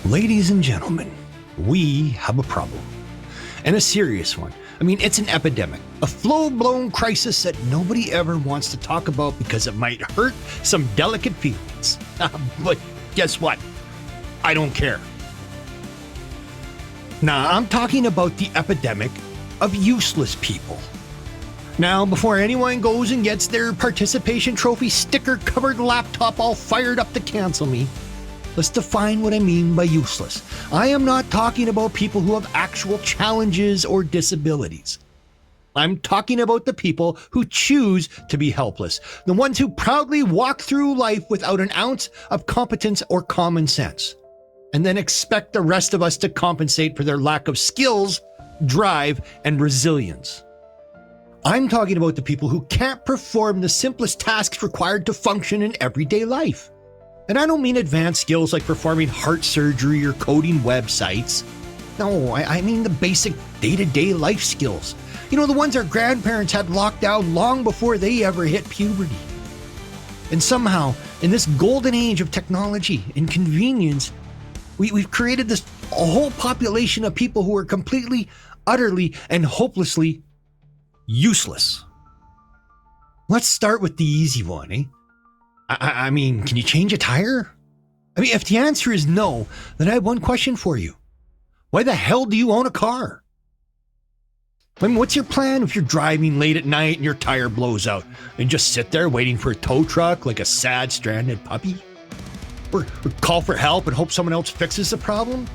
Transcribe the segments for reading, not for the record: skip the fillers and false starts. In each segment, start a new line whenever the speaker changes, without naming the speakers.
Ladies and gentlemen, we have a problem. And a serious one. I mean, it's an epidemic, a full-blown crisis that nobody ever wants to talk about because it might hurt some delicate feelings. But guess what? I don't care. Now, I'm talking about the epidemic of useless people. Now, before anyone goes and gets their participation trophy sticker-covered laptop all fired up to cancel me, let's define what I mean by useless. I am not talking about people who have actual challenges or disabilities. I'm talking about the people who choose to be helpless, the ones who proudly walk through life without an ounce of competence or common sense, and then expect the rest of us to compensate for their lack of skills, drive, and resilience. I'm talking about the people who can't perform the simplest tasks required to function in everyday life. And I don't mean advanced skills like performing heart surgery or coding websites. No, I mean the basic day-to-day life skills. You know, the ones our grandparents had locked down long before they ever hit puberty. And somehow, in this golden age of technology and convenience, we've created this a whole population of people who are completely, utterly, and hopelessly useless. Let's start with the easy one, eh? I mean, can you change a tire? I mean, if the answer is no, then I have one question for you. Why the hell do you own a car? I mean, what's your plan if you're driving late at night and your tire blows out and just sit there waiting for a tow truck like a sad, stranded puppy? Or call for help and hope someone else fixes the problem?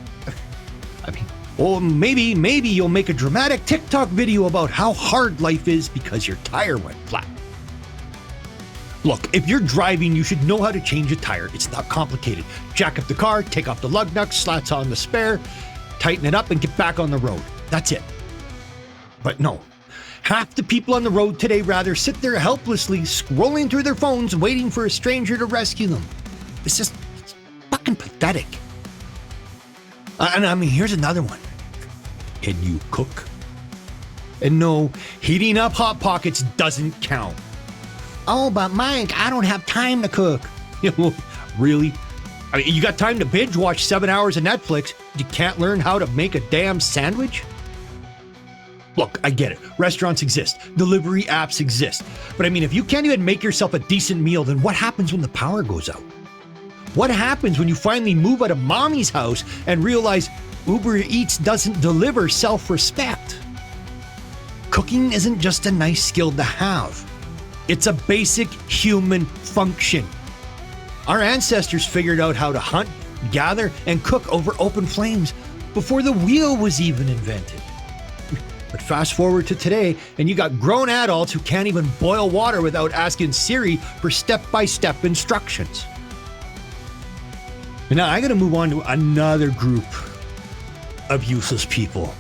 I mean, or maybe you'll make a dramatic TikTok video about how hard life is because your tire went flat. Look, if you're driving, you should know how to change a tire. It's not complicated. Jack up the car, take off the lug nuts, slats on the spare, tighten it up, and get back on the road. That's it. But no, half the people on the road today rather sit there helplessly scrolling through their phones waiting for a stranger to rescue them. It's fucking pathetic. And I mean, here's another one. Can you cook? And no, heating up Hot Pockets doesn't count. Oh, but Mike, I don't have time to cook. Really? I mean, you got time to binge watch 7 hours of Netflix. You can't learn how to make a damn sandwich? Look, I get it. Restaurants exist. Delivery apps exist. But I mean, if you can't even make yourself a decent meal, then what happens when the power goes out? What happens when you finally move out of mommy's house and realize Uber Eats doesn't deliver self-respect? Cooking isn't just a nice skill to have. It's a basic human function. Our ancestors figured out how to hunt, gather, and cook over open flames before the wheel was even invented. But fast forward to today, and you got grown adults who can't even boil water without asking Siri for step-by-step instructions. And now I gotta move on to another group of useless people.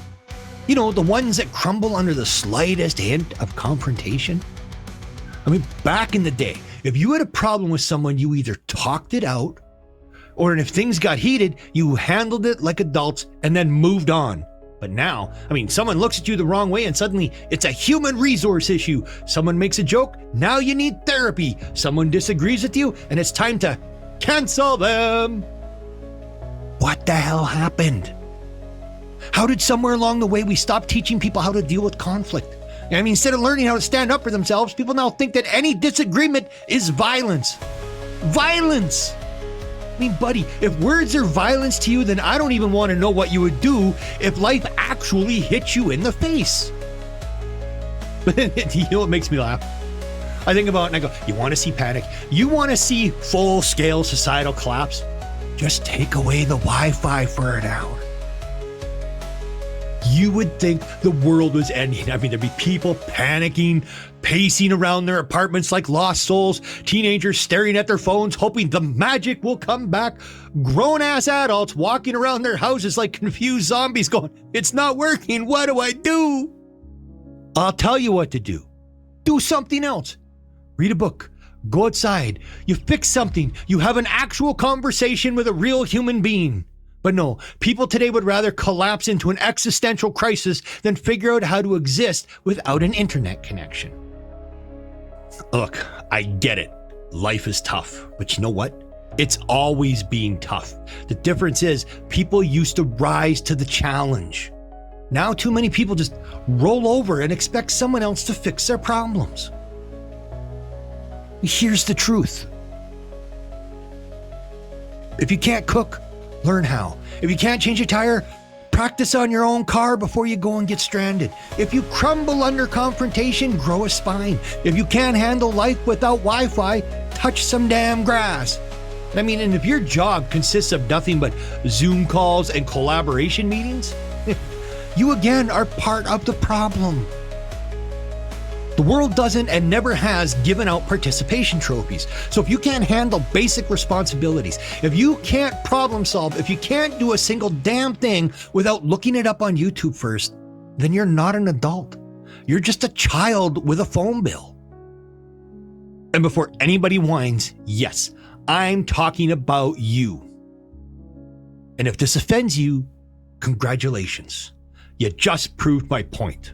You know, the ones that crumble under the slightest hint of confrontation. I mean, back in the day, if you had a problem with someone, you either talked it out, or if things got heated, you handled it like adults and then moved on. But now, I mean, someone looks at you the wrong way and suddenly it's a human resource issue. Someone makes a joke, now you need therapy. Someone disagrees with you and it's time to cancel them. What the hell happened? How did somewhere along the way we stop teaching people how to deal with conflict? I mean, instead of learning how to stand up for themselves, people now think that any disagreement is violence. Violence! I mean, buddy, if words are violence to you, then I don't even want to know what you would do if life actually hit you in the face. You know what makes me laugh? I think about it and I go, you want to see panic? You want to see full-scale societal collapse? Just take away the Wi-Fi for an hour. You would think the world was ending. I mean, there'd be people panicking, pacing around their apartments like lost souls, teenagers staring at their phones, hoping the magic will come back, grown-ass adults walking around their houses like confused zombies going, it's not working, what do I do? I'll tell you what to do. Do something else. Read a book. Go outside. You fix something. You have an actual conversation with a real human being. But no, people today would rather collapse into an existential crisis than figure out how to exist without an internet connection. Look, I get it. Life is tough, but you know what? It's always being tough. The difference is people used to rise to the challenge. Now too many people just roll over and expect someone else to fix their problems. Here's the truth. If you can't cook, learn how. If you can't change a tire, practice on your own car before you go and get stranded. If you crumble under confrontation, grow a spine. If you can't handle life without Wi-Fi, touch some damn grass. And if your job consists of nothing but Zoom calls and collaboration meetings, you again are part of the problem. The world doesn't and never has given out participation trophies. So if you can't handle basic responsibilities, if you can't problem solve, if you can't do a single damn thing without looking it up on YouTube first, then you're not an adult. You're just a child with a phone bill. And before anybody whines, yes, I'm talking about you. And if this offends you, congratulations. You just proved my point.